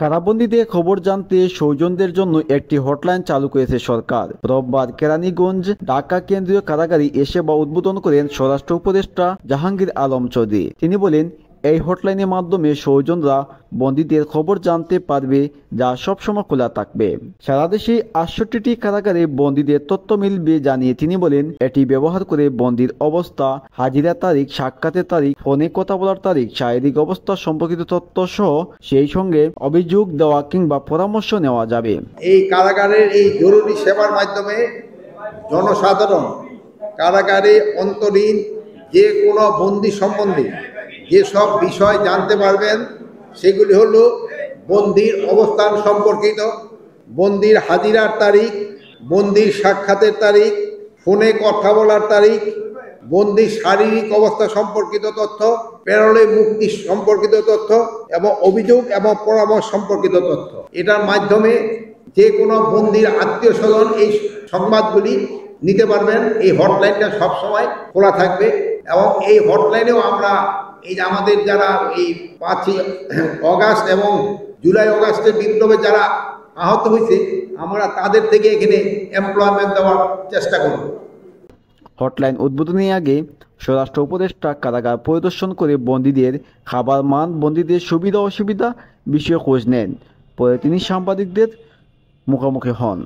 কারাবন্দীদের খবর জানতে সৌজনদের জন্য একটি হটলাইন চালু করেছে সরকার। রোববার কেরানীগঞ্জ ঢাকা কেন্দ্রীয় কারাগারে এ সেবা উদ্বোধন করেন স্বরাষ্ট্র উপদেষ্টা জাহাঙ্গীর আলম চৌধুরী। তিনি বলেন, এই হটলাইনের মাধ্যমে সৌজনরা বন্দীদের খবর জানতে পারবে, যা সবসময় খোলা থাকবে। সারা দেশে ৬৮টি কারাগারে বন্দীদের তথ্য মিলবে জানিয়ে তিনি বলেন, এটি ব্যবহার করে বন্দীর অবস্থা, হাজিরা তারিখ, সাক্ষাতের তারিখ, ফোনে কথা বলার তারিখ, শারীরিক অবস্থা সম্পর্কিত তথ্য সহ সেই সঙ্গে অভিযোগ দেওয়া কিংবা পরামর্শ নেওয়া যাবে। এই কারাগারের এই জরুরি সেবার মাধ্যমে জনসাধারণ কারাগারে অন্তরীণ যে কোনো বন্দী সম্বন্ধে যেসব বিষয় জানতে পারবেন সেগুলি হলো বন্দির অবস্থান সম্পর্কিত, বন্দির হাজিরার তারিখ, বন্দির সাক্ষাতের তারিখ, ফোনে কথা বলার তারিখ, বন্দির শারীরিক অবস্থা সম্পর্কিত তথ্য, প্যারোলে মুক্তি সম্পর্কিত তথ্য এবং অভিযোগ এবং পরামর্শ সম্পর্কিত তথ্য। এটার মাধ্যমে যে কোনো বন্দির আত্মীয় স্বজন এই সংবাদগুলি নিতে পারবেন। এই হটলাইনটা সবসময় খোলা থাকবে এবং এই হটলাইনেও আমরা এই যে আমাদের যারা এই ৫ই অগাস্ট এবং জুলাই অগাস্টের বিপ্লবে যারা আহত হয়েছে, আমরা তাদের থেকে এখানে এমপ্লয়মেন্ট দেওয়ার চেষ্টা করব। হটলাইন উদ্বোধনের আগে স্বরাষ্ট্র উপদেষ্টা কারাগার পরিদর্শন করে বন্দীদের খাবার মান, বন্দীদের সুবিধা অসুবিধা বিষয়ে খোঁজ নেন। পরে তিনি সাংবাদিকদের মুখোমুখি হন।